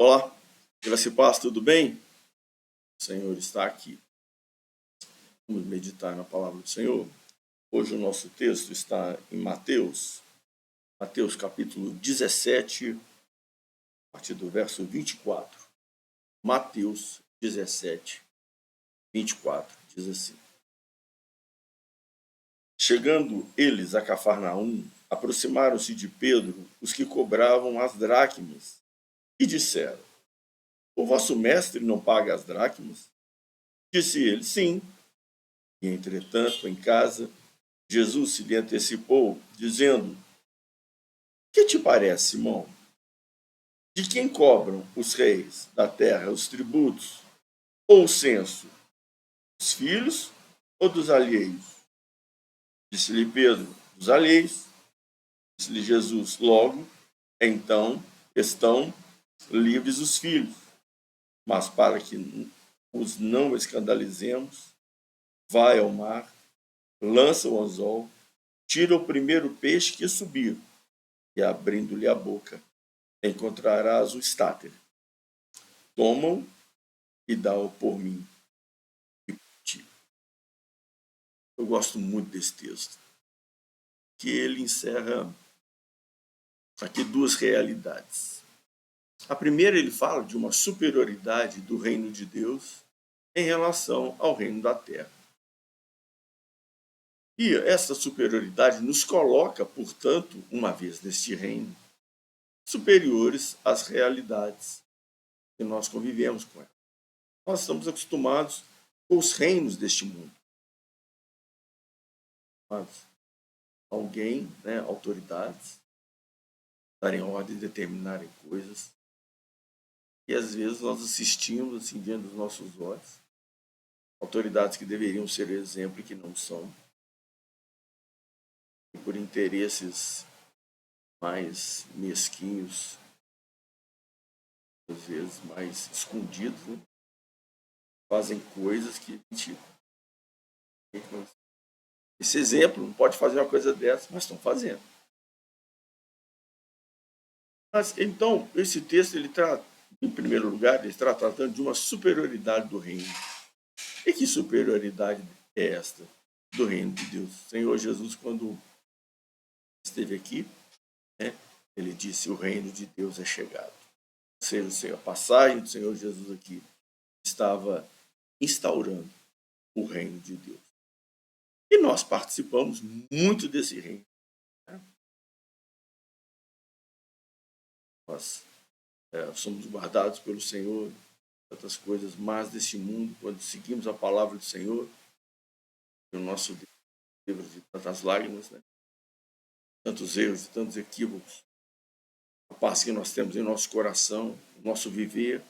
Olá, graça e paz, tudo bem? O Senhor está aqui. Vamos meditar na palavra do Senhor. Hoje o nosso texto está em Mateus capítulo 17, a partir do verso 24. Mateus 17, 24, diz assim: Chegando eles a Cafarnaum, aproximaram-se de Pedro os que cobravam as dracmas e disseram: O vosso mestre não paga as dracmas? Disse ele: Sim. E entretanto, em casa, Jesus se lhe antecipou, dizendo: Que te parece, Simão? De quem cobram os reis da terra os tributos ou o censo? Dos filhos ou dos alheios? Disse-lhe Pedro: Dos alheios. Disse-lhe Jesus: Logo, então, estão livres os filhos. Mas para que os não escandalizemos, vai ao mar, lança o anzol, tira o primeiro peixe que subir, e abrindo-lhe a boca, encontrarás o estáter. Toma-o e dá-o por mim e por ti. Eu gosto muito desse texto, que ele encerra aqui duas realidades. A primeira, ele fala de uma superioridade do reino de Deus em relação ao reino da terra. E essa superioridade nos coloca, portanto, uma vez neste reino, superiores às realidades que nós convivemos com ela. Nós estamos acostumados com os reinos deste mundo. Mas alguém, autoridades, darem ordem, determinarem coisas, e às vezes nós assistimos assim diante dos nossos olhos, autoridades que deveriam ser exemplo e que não são, e por interesses mais mesquinhos, às vezes mais escondidos, fazem coisas que a gente... Esse exemplo não pode fazer uma coisa dessa, mas estão fazendo. Mas, então, esse texto, ele trata, em primeiro lugar, ele está tratando de uma superioridade do reino. E que superioridade é esta do reino de Deus? O Senhor Jesus, quando esteve aqui, ele disse: o reino de Deus é chegado. Ou seja, a passagem do Senhor Jesus aqui estava instaurando o reino de Deus. E nós participamos muito desse reino. Nós somos guardados pelo Senhor, tantas coisas más deste mundo, quando seguimos a palavra do Senhor, o nosso livro de tantas lágrimas, tantos erros e tantos equívocos, a paz que nós temos em nosso coração, o nosso viver,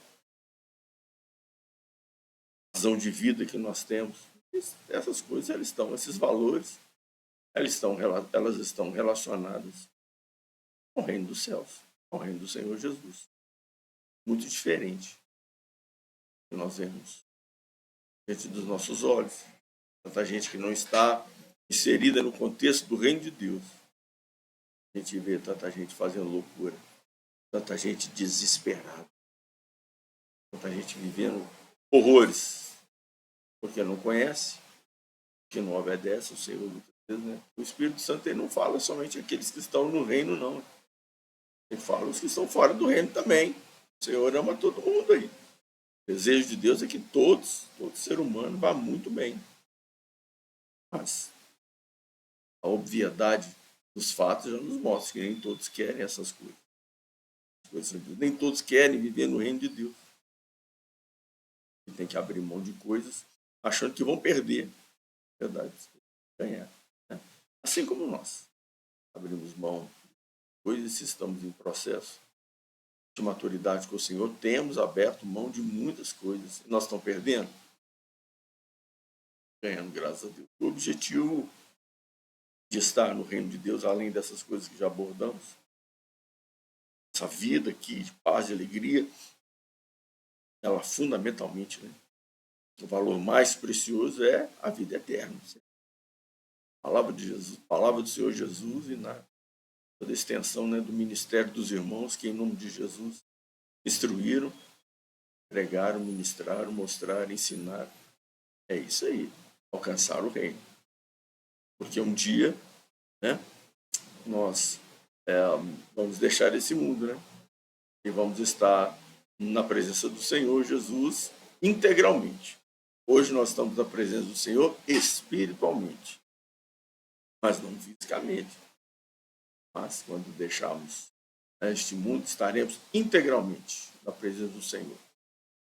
a razão de vida que nós temos. Essas coisas, esses valores, elas estão relacionadas ao reino dos céus, ao reino do Senhor Jesus. Muito diferente do que nós vemos diante dos nossos olhos. Tanta gente que não está inserida no contexto do reino de Deus. A gente vê tanta gente fazendo loucura, tanta gente desesperada, tanta gente vivendo horrores, porque não conhece, porque não obedece ao Senhor. O Espírito Santo, ele não fala somente aqueles que estão no reino, não. Ele fala os que estão fora do reino também. O Senhor ama todo mundo aí. O desejo de Deus é que todo ser humano vá muito bem. Mas a obviedade dos fatos já nos mostra que nem todos querem essas coisas. Nem todos querem viver no reino de Deus. E tem que abrir mão de coisas achando que vão perder. Verdade, ganhar. Assim como nós abrimos mão de coisas, se estamos em processo de maturidade com o Senhor, temos aberto mão de muitas coisas. E nós estamos perdendo? Ganhando, graças a Deus. O objetivo de estar no reino de Deus, além dessas coisas que já abordamos, essa vida aqui de paz e alegria, ela fundamentalmente, o valor mais precioso é a vida eterna. A palavra de Jesus, a palavra do Senhor Jesus, e na toda a extensão do ministério dos irmãos, que em nome de Jesus instruíram, pregaram, ministraram, mostraram, ensinaram. É isso aí, alcançar o reino. Porque um dia, né, nós vamos deixar esse mundo, né? E vamos estar na presença do Senhor Jesus integralmente. Hoje nós estamos na presença do Senhor espiritualmente, mas não fisicamente. Mas quando deixarmos este mundo, estaremos integralmente na presença do Senhor.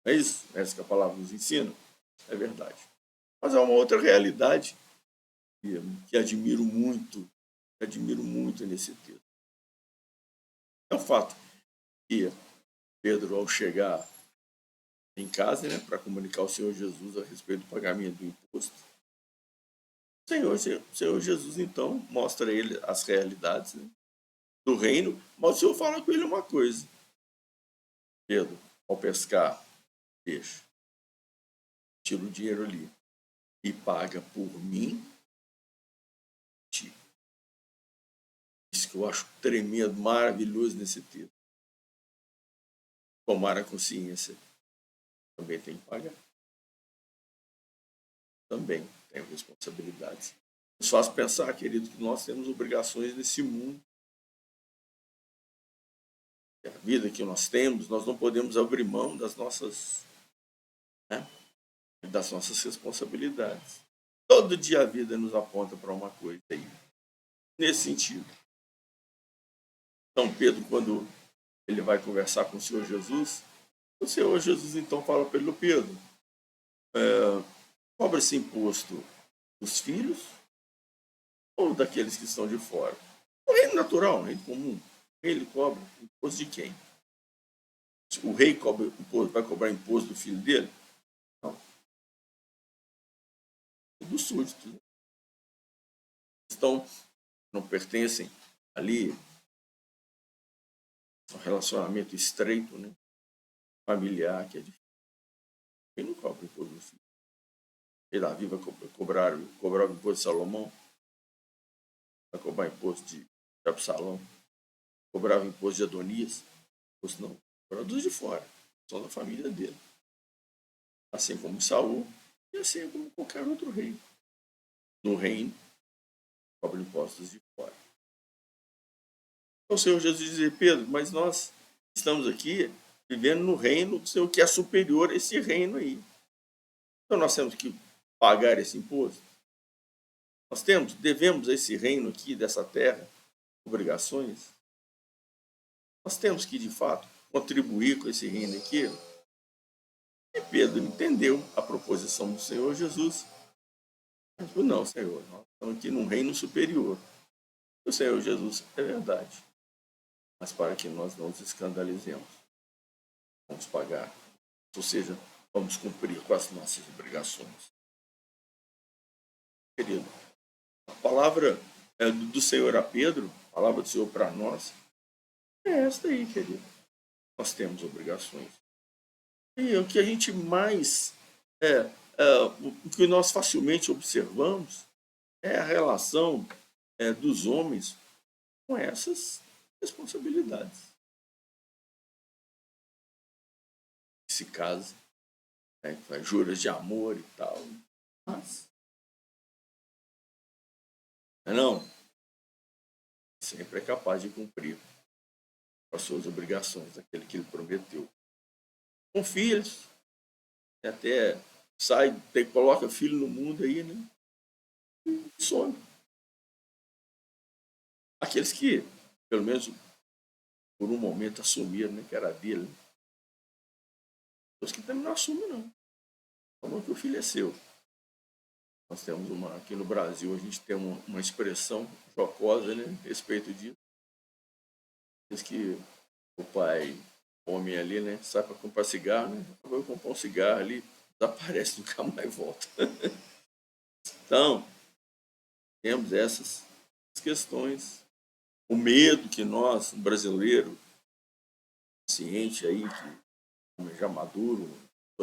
É isso? É isso que a palavra nos ensina? É verdade. Mas há uma outra realidade que admiro muito nesse texto. É o fato que Pedro, ao chegar em casa, né, para comunicar ao Senhor Jesus a respeito do pagamento do imposto, o Senhor Jesus, então, mostra a ele as realidades, né, do reino, mas o Senhor fala com ele uma coisa. Pedro, ao pescar peixe, tira o dinheiro ali e paga por mim. Isso que eu acho tremendo, maravilhoso nesse texto. Tomar a consciência. Também tem que pagar. Também tem responsabilidades. Nos faz pensar, querido, que nós temos obrigações nesse mundo. A vida que nós temos, nós não podemos abrir mão das nossas, né, das nossas responsabilidades. Todo dia a vida nos aponta para uma coisa aí. Nesse sentido. Então, Pedro, quando ele vai conversar com o Senhor Jesus, o Senhor Jesus então fala para ele: Pedro, cobra esse imposto dos filhos ou daqueles que estão de fora? O reino natural, o reino comum. Ele cobra imposto de quem? O rei vai cobrar imposto do filho dele? Não. Do súdito. Então, não pertencem ali a um relacionamento estreito, né, familiar, que é difícil. Ele não cobra imposto do filho. E Davi vai cobrar o imposto de Salomão, vai cobrar imposto de Absalão, cobrava imposto de Adonias, imposto não, cobrava dos de fora, são da família dele. Assim como Saul e assim como qualquer outro rei. No reino, cobra impostos de fora. Então o Senhor Jesus dizia: Pedro, mas nós estamos aqui vivendo no reino do Senhor que é superior a esse reino aí. Então nós temos que pagar esse imposto. Nós devemos a esse reino aqui, dessa terra, obrigações. Nós temos que, de fato, contribuir com esse reino aqui. E Pedro entendeu a proposição do Senhor Jesus. Ele falou: não, Senhor, nós estamos aqui num reino superior. O Senhor Jesus, é verdade. Mas para que nós não nos escandalizemos, vamos pagar. Ou seja, vamos cumprir com as nossas obrigações. Querido, a palavra do Senhor a Pedro, a palavra do Senhor para nós, é esta aí, querido. Nós temos obrigações. E o que a gente mais, o que nós facilmente observamos é a relação dos homens com essas responsabilidades. Se casa, faz juras de amor e tal, mas não, sempre é capaz de cumprir as suas obrigações, aquele que ele prometeu. Com filhos, até sai, coloca filho no mundo aí, né? E some. Aqueles que, pelo menos por um momento, assumiram, né, que era dele. Os que também não assumem, não. Falou que o filho é seu. Nós temos aqui no Brasil, a gente tem uma expressão jocosa, né, a respeito disso. Diz que o pai, homem ali, né, sai para comprar cigarro, né, vai comprar um cigarro ali, desaparece, nunca mais volta. Então, temos essas questões. O medo que nós, brasileiro, ciente aí, que já maduro,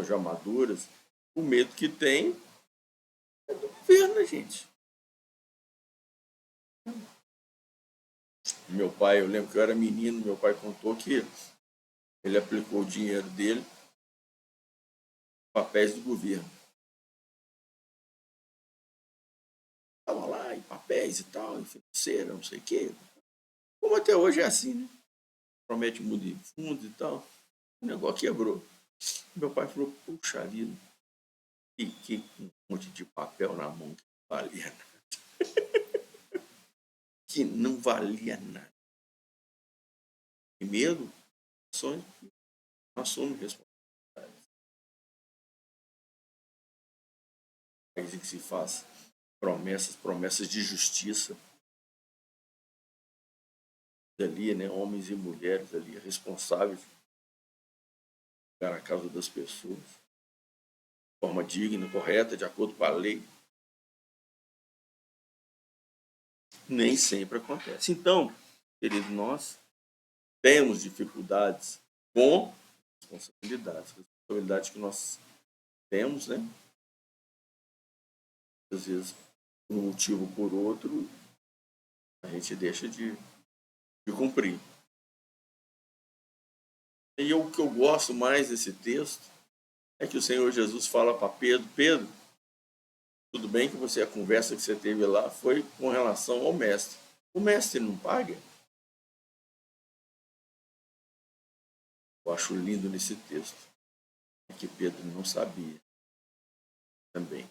já maduras, o medo que tem é do governo, gente. Meu pai, eu lembro que eu era menino, meu pai contou que Ele aplicou o dinheiro dele em papéis do governo. Estava lá em papéis e tal, em financeira, não sei o quê. Como até hoje é assim, né? Promete mudar de fundos e tal. O negócio quebrou. Meu pai falou, puxa vida, fiquei com um monte de papel na mão que não valia nada. Que não valia nada. E medo, sonho, assume responsabilidade. É isso que se faz promessas de justiça. Ali, né, homens e mulheres ali responsáveis para a causa das pessoas, de forma digna, correta, de acordo com a lei. Nem sempre acontece. Então, querido, nós temos dificuldades com responsabilidades que nós temos, né? Às vezes, por um motivo ou por outro, a gente deixa de cumprir. E o que eu gosto mais desse texto é que o Senhor Jesus fala para Pedro, Pedro, tudo bem que a conversa que você teve lá foi com relação ao mestre. O mestre não paga? Eu acho lindo nesse texto é que Pedro não sabia também.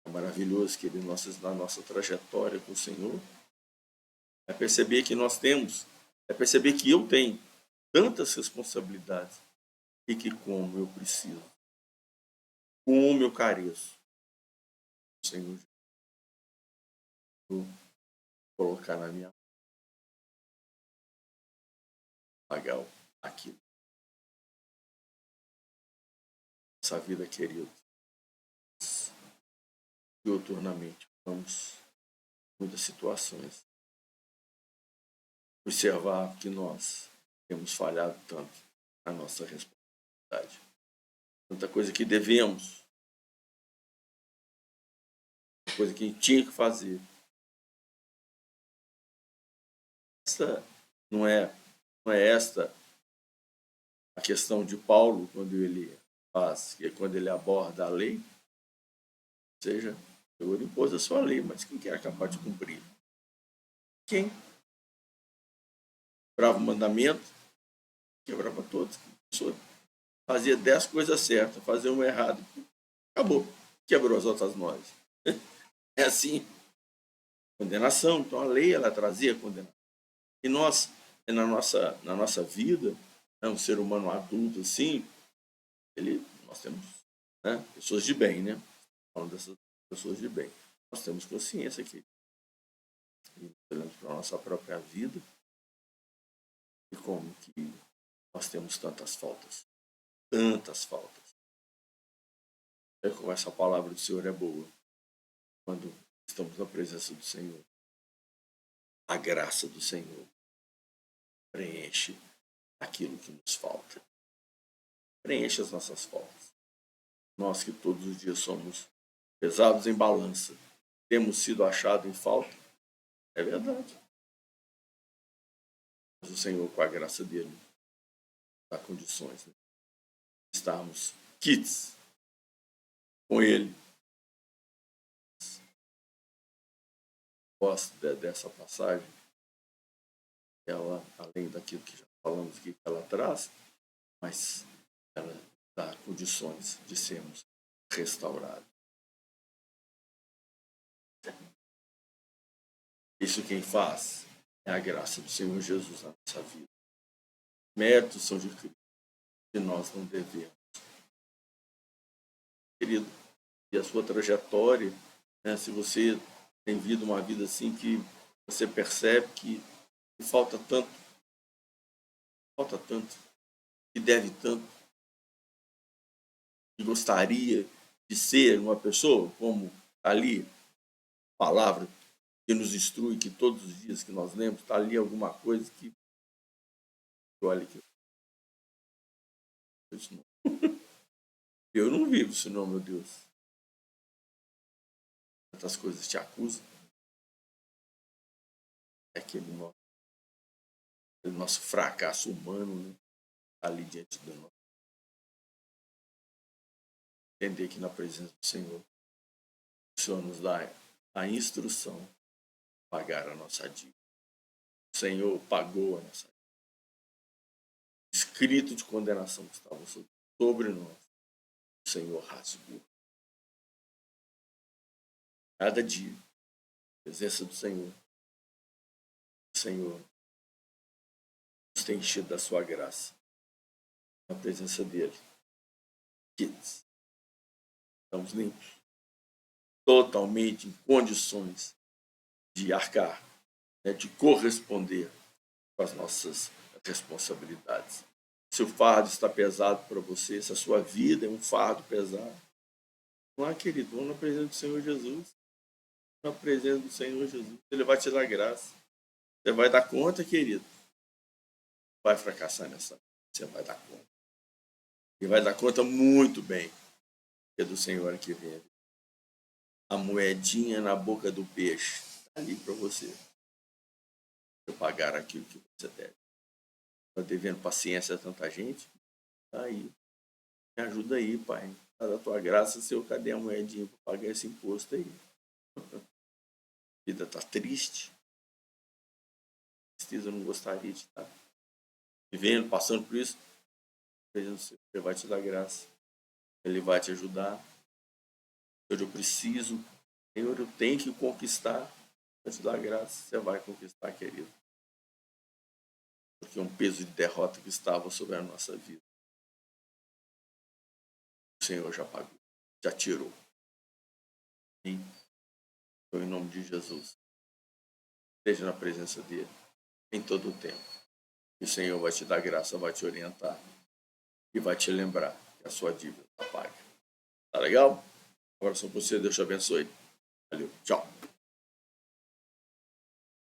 É maravilhoso que na nossa trajetória com o Senhor é perceber que nós temos, é perceber que eu tenho tantas responsabilidades e que como eu preciso, como eu careço, o Senhor Jesus, colocar na minha pagar aquilo. Essa vida, querido, diuturnamente, vamos muitas situações observar que nós temos falhado tanto na nossa responsabilidade. Tanta coisa que devemos, coisa que a gente tinha que fazer. Essa não é esta a questão de Paulo quando ele faz, quando ele aborda a lei. Ou seja, o Senhor impôs a sua lei, mas quem que era capaz de cumprir? Quem? Quebrava o mandamento, quebrava todos. Fazia 10 coisas certas, fazia uma errada, acabou. Quebrou as outras 9. É assim. Condenação. Então a lei ela trazia condenação. E nós, na nossa vida, né, um ser humano adulto assim, nós temos, né, pessoas de bem, né? Falando dessas pessoas de bem. Nós temos consciência que olhando para a nossa própria vida e como que nós temos tantas faltas. Tantas faltas. É como essa palavra do Senhor é boa. Quando estamos na presença do Senhor. A graça do Senhor preenche aquilo que nos falta. Preenche as nossas faltas. Nós que todos os dias somos pesados em balança, temos sido achados em falta. É verdade. Mas o Senhor, com a graça dele, dá condições de estarmos quites com ele. Gosto dessa passagem. Ela, além daquilo que já falamos aqui que ela traz, mas ela dá condições de sermos restaurados. Isso quem faz é a graça do Senhor Jesus na nossa vida. Méritos são de Cristo, que nós não devemos. Querido, e a sua trajetória, né, se você tem vivido uma vida assim que você percebe que falta tanto, que deve tanto, que gostaria de ser uma pessoa como ali, a palavra que nos instrui, que todos os dias que nós lemos, está ali alguma coisa que olha que eu não vivo isso não, meu Deus. Tantas coisas te acusam. É aquele nosso o nosso fracasso humano, né? Ali diante do nosso. Entender que na presença do Senhor, o Senhor nos dá a instrução de pagar a nossa dívida. O Senhor pagou a nossa dívida. O escrito de condenação que estava sobre nós, o Senhor rasgou. Cada dia, na presença do Senhor, o Senhor nos tem enchido da sua graça. Na presença dele, que estamos limpos, totalmente em condições de arcar, né, de corresponder com as nossas responsabilidades. Se o fardo está pesado para você, se a sua vida é um fardo pesado, vamos lá, querido, vamos na presença do Senhor Jesus. Na presença do Senhor Jesus. Ele vai te dar graça. Você vai dar conta, querido. Vai fracassar nessa. Você vai dar conta. E vai dar conta muito bem. Que é do Senhor aqui vem. A moedinha na boca do peixe está ali para você. Para pagar aquilo que você deve. Está devendo paciência a tanta gente? Está aí. Me ajuda aí, Pai. Da tua graça, Senhor, cadê a moedinha para pagar esse imposto aí? A vida está triste. Tristeza, eu não gostaria de estar vivendo, passando por isso. Ele vai te dar graça. Ele vai te ajudar. Senhor, eu preciso. Senhor, eu tenho que conquistar. Vai te dar graça. Você vai conquistar, querido. Porque é um peso de derrota que estava sobre a nossa vida. O Senhor já pagou. Já tirou. Sim. Então, em nome de Jesus, esteja na presença dele em todo o tempo. E o Senhor vai te dar graça, vai te orientar e vai te lembrar que a sua dívida está paga. Tá legal? Agora só você, Deus te abençoe. Valeu, tchau.